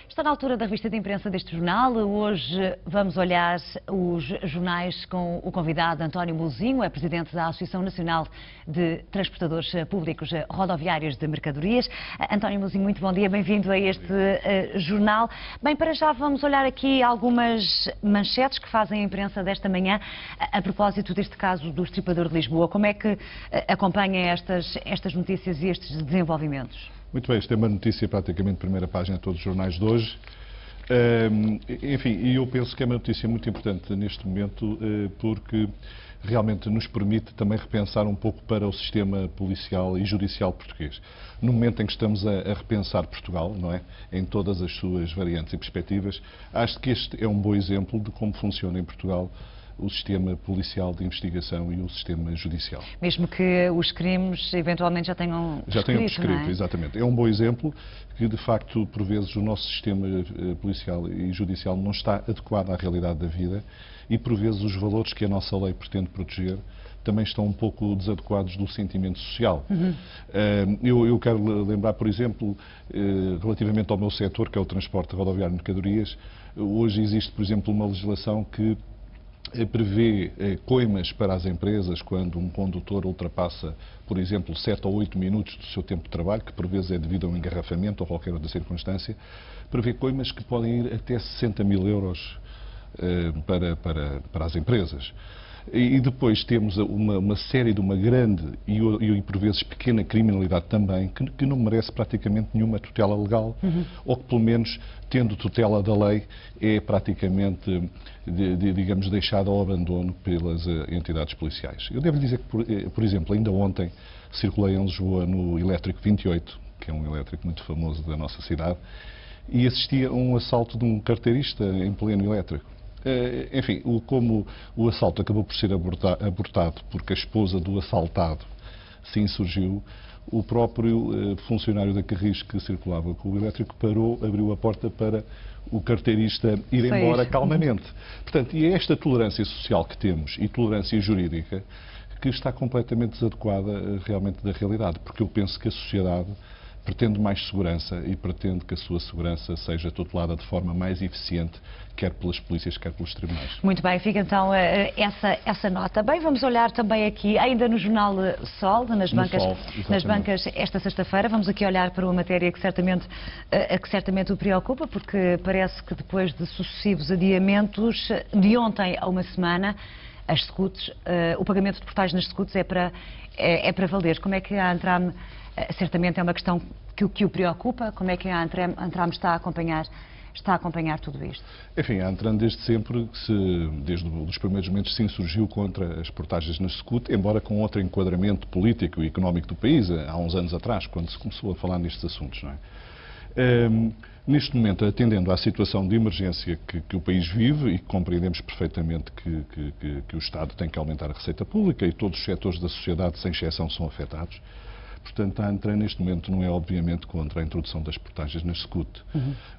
Está na altura da revista de imprensa deste jornal. Hoje vamos olhar os jornais com o convidado António Mouzinho, é presidente da Associação Nacional de Transportadores Públicos Rodoviários de Mercadorias. António Mouzinho, muito bom dia, bem-vindo a este jornal. Bem, para já vamos olhar aqui algumas manchetes que fazem a imprensa desta manhã a propósito deste caso do Estripador de Lisboa. Como é que acompanha estas notícias e estes desenvolvimentos? Muito bem, esta é uma notícia praticamente primeira página de todos os jornais de hoje. Enfim, e eu penso que é uma notícia muito importante neste momento porque realmente nos permite também repensar um pouco para o sistema policial e judicial português. No momento em que estamos a repensar Portugal, não é? Em todas as suas variantes e perspectivas, acho que este é um bom exemplo de como funciona em Portugal o sistema policial de investigação e o sistema judicial. Mesmo que os crimes eventualmente já tenham prescrito, não é? Exatamente. É um bom exemplo que, de facto, por vezes o nosso sistema policial e judicial não está adequado à realidade da vida e, por vezes, os valores que a nossa lei pretende proteger também estão um pouco desadequados do sentimento social. Eu quero lembrar, por exemplo, relativamente ao meu setor, que é o transporte rodoviário de mercadorias, hoje existe, por exemplo, uma legislação que prevê coimas para as empresas quando um condutor ultrapassa, por exemplo, 7 ou 8 minutos do seu tempo de trabalho, que por vezes é devido a um engarrafamento ou qualquer outra circunstância, prevê coimas que podem ir até 60 mil euros para as empresas. E depois temos uma série de uma grande e por vezes pequena criminalidade também, que não merece praticamente nenhuma tutela legal, ou que pelo menos, tendo tutela da lei, é praticamente, digamos, deixada ao abandono pelas entidades policiais. Eu devo dizer que, por exemplo, ainda ontem circulei em Lisboa no Elétrico 28, que é um elétrico muito famoso da nossa cidade, e assisti a um assalto de um carteirista em pleno elétrico. Enfim, como o assalto acabou por ser abortado porque a esposa do assaltado se insurgiu, o próprio funcionário da Carris que circulava com o elétrico parou, abriu a porta para o carteirista ir embora calmamente. Portanto, e é esta tolerância social que temos e tolerância jurídica que está completamente desadequada realmente da realidade, porque eu penso que a sociedade pretende mais segurança e pretende que a sua segurança seja tutelada de forma mais eficiente, quer pelas polícias, quer pelos tribunais. Muito bem, fica então essa nota. Bem, vamos olhar também aqui, ainda no jornal Sol, nas bancas esta sexta-feira, vamos aqui olhar para uma matéria que certamente o preocupa, porque parece que depois de sucessivos adiamentos, de ontem a uma semana, as scouts, o pagamento de portais nas scouts é para valer. Como é que a Antram, certamente é uma questão que o preocupa, como é que a Antram está a acompanhar tudo isto? Enfim, a Antram desde sempre, desde os primeiros momentos, se insurgiu contra as portagens na SCUT, embora com outro enquadramento político e económico do país, há uns anos atrás, quando se começou a falar nestes assuntos, não é? Neste momento, atendendo à situação de emergência que o país vive e que compreendemos perfeitamente que o Estado tem que aumentar a receita pública e todos os setores da sociedade, sem exceção, são afetados. Portanto, a Antram, neste momento, não é obviamente contra a introdução das portagens na SCUT.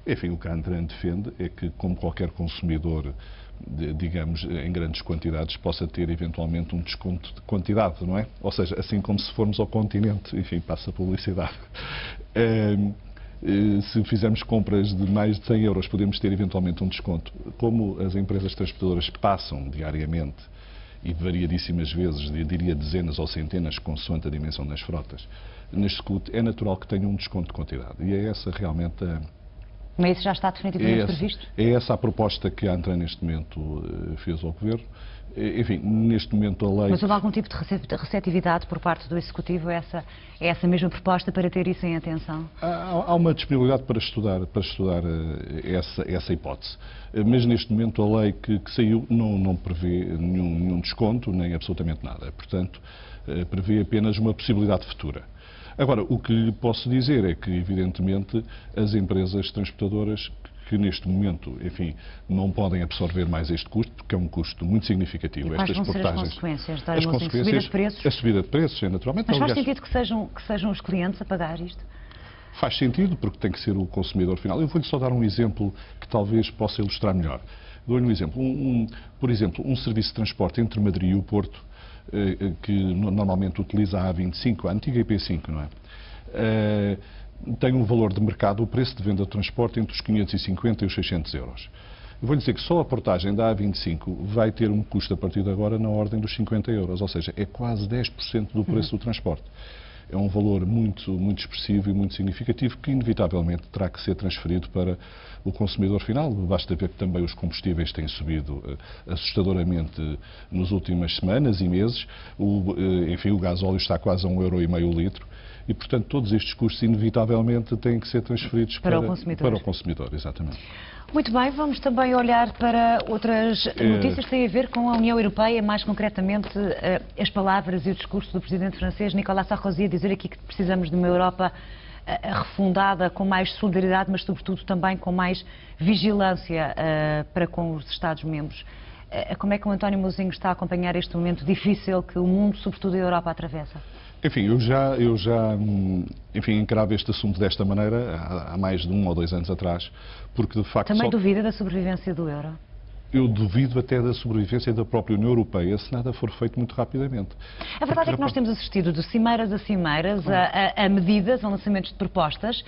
Enfim, o que a Antram defende é que, como qualquer consumidor, digamos, em grandes quantidades, possa ter eventualmente um desconto de quantidade, não é? Ou seja, assim como se formos ao continente, enfim, passa a publicidade. Se fizermos compras de mais de 100 euros, podemos ter eventualmente um desconto. Como as empresas transportadoras passam diariamente e variadíssimas vezes, diria dezenas ou centenas, consoante a dimensão das frotas, na SCUT, é natural que tenham um desconto de quantidade. E é essa realmente Mas isso já está definitivamente previsto? É essa a proposta que a Antram neste momento fez ao Governo. Enfim, neste momento a lei... Mas houve algum tipo de receptividade por parte do Executivo a essa mesma proposta para ter isso em atenção? Há uma disponibilidade para estudar essa hipótese. Mas neste momento a lei que saiu não prevê nenhum desconto, nem absolutamente nada. Portanto, prevê apenas uma possibilidade futura. Agora, o que lhe posso dizer é que, evidentemente, as empresas transportadoras que neste momento, enfim, não podem absorver mais este custo, porque é um custo muito significativo. E quais vão ser as consequências? As consequências, subida de preços? A subida de preços, naturalmente. Mas faz sentido que sejam os clientes a pagar isto? Faz sentido, porque tem que ser o consumidor final. Eu vou-lhe só dar um exemplo que talvez possa ilustrar melhor. Dou-lhe um exemplo. Por exemplo, um serviço de transporte entre Madrid e o Porto, que normalmente utiliza a A25, a antiga IP5, não é? tem um valor de mercado, o preço de venda do transporte, entre os 550 e os 600 euros. Eu vou-lhe dizer que só a portagem da A25 vai ter um custo a partir de agora na ordem dos 50 euros, ou seja, é quase 10% do preço do transporte. É um valor muito expressivo e muito significativo que, inevitavelmente, terá que ser transferido para o consumidor final. Basta ver que também os combustíveis têm subido assustadoramente nas últimas semanas e meses. Enfim, o gasóleo está quase a 1,5 € o litro. E, portanto, todos estes custos, inevitavelmente, têm que ser transferidos para o consumidor. Exatamente. Muito bem, vamos também olhar para outras notícias que têm a ver com a União Europeia, mais concretamente as palavras e o discurso do presidente francês Nicolas Sarkozy a dizer aqui que precisamos de uma Europa refundada, com mais solidariedade, mas sobretudo também com mais vigilância para com os Estados-membros. Como é que o António Mouzinho está a acompanhar este momento difícil que o mundo, sobretudo a Europa, atravessa? Enfim, eu já encarava este assunto desta maneira há mais de 1 ou 2 anos atrás, porque de facto... Também duvida da sobrevivência do euro? Eu duvido até da sobrevivência da própria União Europeia se nada for feito muito rapidamente. A verdade é que nós temos assistido de cimeiras a cimeiras, a medidas, a lançamentos de propostas,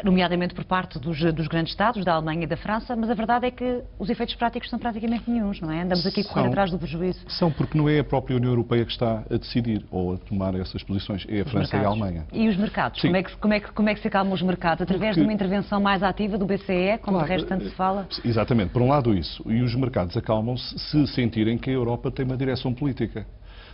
nomeadamente por parte dos grandes Estados, da Alemanha e da França, mas a verdade é que os efeitos práticos são praticamente nenhuns, não é? Andamos aqui a correr atrás do prejuízo. São, porque não é a própria União Europeia que está a decidir ou a tomar essas posições, é a França e a Alemanha. E os mercados? Como é que se acalmam os mercados? Através de uma intervenção mais ativa do BCE, como de resto tanto se fala? Exatamente, por um lado isso. E os mercados acalmam-se se sentirem que a Europa tem uma direção política.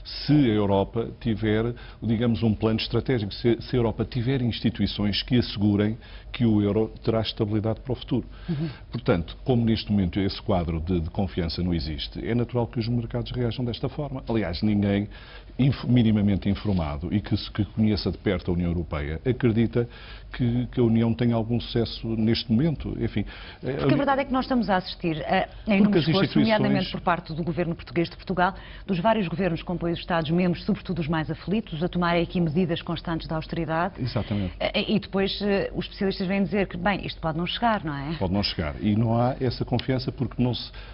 Se a Europa tiver, digamos, um plano estratégico, se a Europa tiver instituições que assegurem que o euro terá estabilidade para o futuro. Portanto, como neste momento esse quadro de confiança não existe, é natural que os mercados reajam desta forma. Aliás, ninguém minimamente informado e que conheça de perto a União Europeia acredita que a União tem algum sucesso neste momento. Enfim, porque a verdade é que nós estamos a assistir a inúmeros esforços, nomeadamente por parte do governo português de Portugal, dos vários governos que compõem os Estados-membros, sobretudo os mais aflitos, a tomarem aqui medidas constantes de austeridade. Exatamente. E depois os especialistas vêm dizer que, bem, isto pode não chegar, não é? Pode não chegar. E não há essa confiança porque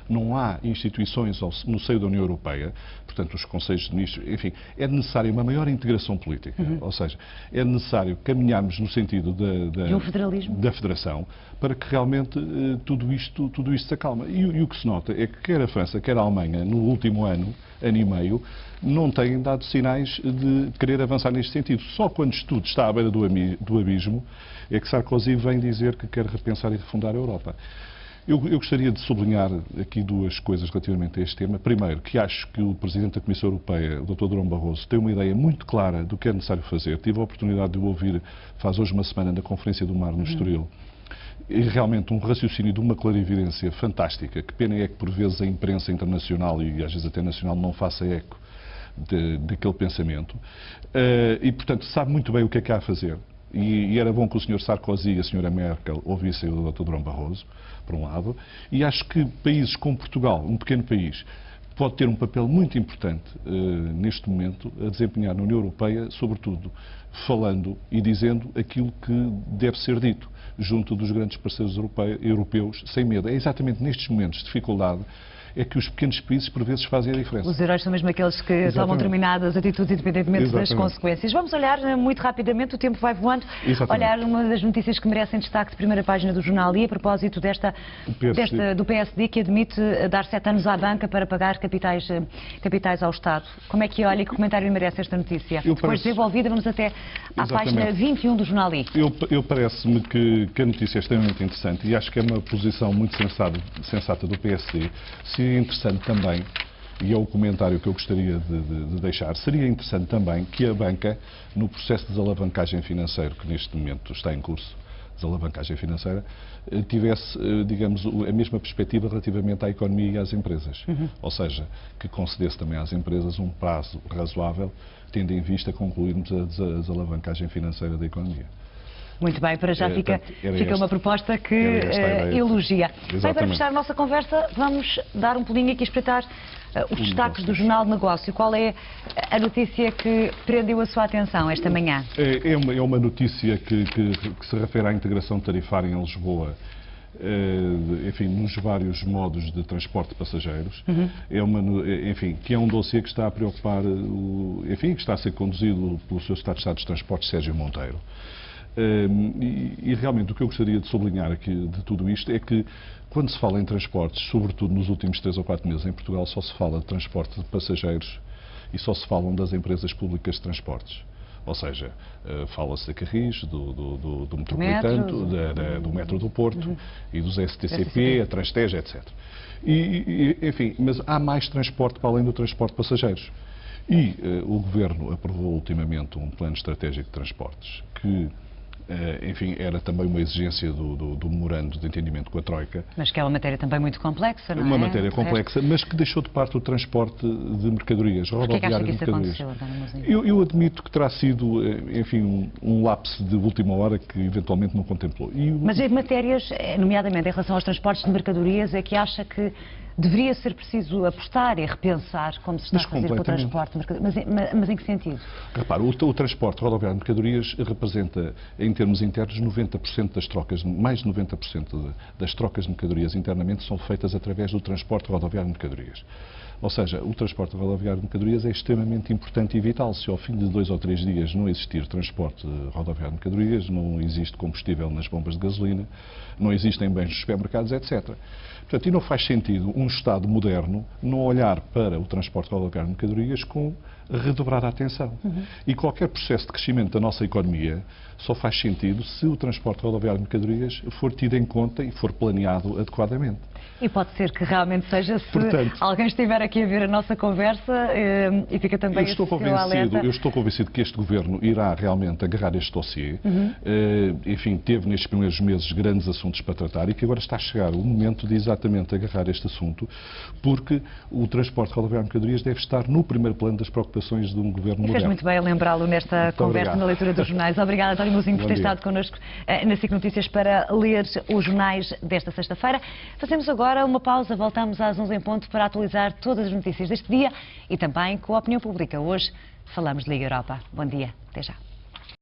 não há instituições no seio da União Europeia, portanto, os Conselhos de Ministros, enfim, é necessária uma maior integração política. Ou seja, é necessário caminharmos no sentido de um federalismo, da federação, para que realmente tudo isto se acalme. E o que se nota é que quer a França, quer a Alemanha, no último ano e meio, não têm dado sinais de querer avançar neste sentido. Só quando tudo está à beira do abismo é que Sarkozy vem dizer que quer repensar e refundar a Europa. Eu gostaria de sublinhar aqui 2 coisas relativamente a este tema. Primeiro, que acho que o Presidente da Comissão Europeia, o Dr. Durão Barroso, tem uma ideia muito clara do que é necessário fazer. Tive a oportunidade de o ouvir faz hoje uma semana na Conferência do Mar, no Estoril. E realmente um raciocínio de uma clarividência fantástica. Que pena é que por vezes a imprensa internacional e às vezes até nacional não faça eco daquele pensamento. E, portanto, sabe muito bem o que é que há a fazer. E era bom que o Sr. Sarkozy e a Sra. Merkel ouvissem o Dr. Durão Barroso, por um lado, e acho que países como Portugal, um pequeno país, pode ter um papel muito importante neste momento a desempenhar na União Europeia, sobretudo falando e dizendo aquilo que deve ser dito junto dos grandes parceiros europeus, sem medo. É exatamente nestes momentos de dificuldade é que os pequenos países, por vezes, fazem a diferença. Os heróis são mesmo aqueles que tomam determinadas atitudes, independentemente das consequências. Vamos olhar muito rapidamente, o tempo vai voando, olhar uma das notícias que merecem destaque de primeira página do jornal e a propósito do PSD, que admite dar 7 anos à banca para pagar capitais ao Estado. Como é que olha e que comentário merece esta notícia? Depois desenvolvida, vamos até à página 21 do jornal I. Eu parece-me que a notícia é extremamente interessante e acho que é uma posição muito sensata do PSD. Seria interessante também, e é o comentário que eu gostaria de deixar, seria interessante também que a banca, no processo de desalavancagem financeira que neste momento está em curso, desalavancagem financeira, tivesse, digamos, a mesma perspectiva relativamente à economia e às empresas. Ou seja, que concedesse também às empresas um prazo razoável, tendo em vista concluirmos a desalavancagem financeira da economia. Muito bem, para já fica uma proposta que elogia. Bem, para fechar a nossa conversa, vamos dar um pulinho aqui e espreitar os destaques do Jornal de Negócio. Qual é a notícia que prendeu a sua atenção esta manhã? É uma notícia que se refere à integração tarifária em Lisboa, enfim, nos vários modos de transporte de passageiros. Que é um dossiê que está a preocupar, que está a ser conduzido pelo Sr. Secretário de Estado dos Transportes, Sérgio Monteiro. E realmente o que eu gostaria de sublinhar aqui de tudo isto é que, quando se fala em transportes, sobretudo nos últimos 3 ou 4 meses em Portugal, só se fala de transporte de passageiros e só se falam das empresas públicas de transportes. Ou seja, fala-se da Carris, do Metropolitano, do Metro do Porto e dos STCP, a Transteja, etc. Enfim, mas há mais transporte para além do transporte de passageiros. E o Governo aprovou ultimamente um plano estratégico de transportes que, enfim, era também uma exigência do memorando de entendimento com a Troika. Mas que é uma matéria também muito complexa, não é? Uma matéria complexa, mas que deixou de parte o transporte de mercadorias, rodoviário de mercadorias. Eu admito que terá sido, enfim, um lapso de última hora que eventualmente não contemplou. Mas em matérias, nomeadamente em relação aos transportes de mercadorias, é que acha que deveria ser preciso apostar e repensar como se está a fazer com o transporte de mercadorias. Mas em que sentido? Repara, o transporte rodoviário de mercadorias representa, em termos internos, 90% das trocas, mais de 90% das trocas de mercadorias internamente são feitas através do transporte rodoviário de mercadorias. Ou seja, o transporte rodoviário de mercadorias é extremamente importante e vital. Se ao fim de 2 ou 3 dias não existir transporte rodoviário de mercadorias, não existe combustível nas bombas de gasolina, não existem bens nos supermercados, etc. Portanto, e não faz sentido um Estado moderno não olhar para o transporte rodoviário de mercadorias com redobrar a atenção. E qualquer processo de crescimento da nossa economia só faz sentido se o transporte rodoviário de mercadorias for tido em conta e for planeado adequadamente. E pode ser que realmente seja, se alguém estiver aqui a ver a nossa conversa e fica também eu estou convencido que este Governo irá realmente agarrar este dossiê. Enfim, teve nestes primeiros meses grandes assuntos para tratar e que agora está a chegar o momento de exatamente agarrar este assunto, porque o transporte rodoviário de mercadorias deve estar no primeiro plano das preocupações de um Governo moderno. Fez muito bem a lembrá-lo nesta conversa, na leitura dos jornais. Obrigada, António Mousinho, por ter estado connosco na SIC Notícias para ler os jornais desta sexta-feira. Fazemos agora uma pausa, voltamos às 11 em ponto para atualizar todas as notícias deste dia e também com a opinião pública. Hoje falamos de Liga Europa. Bom dia, até já.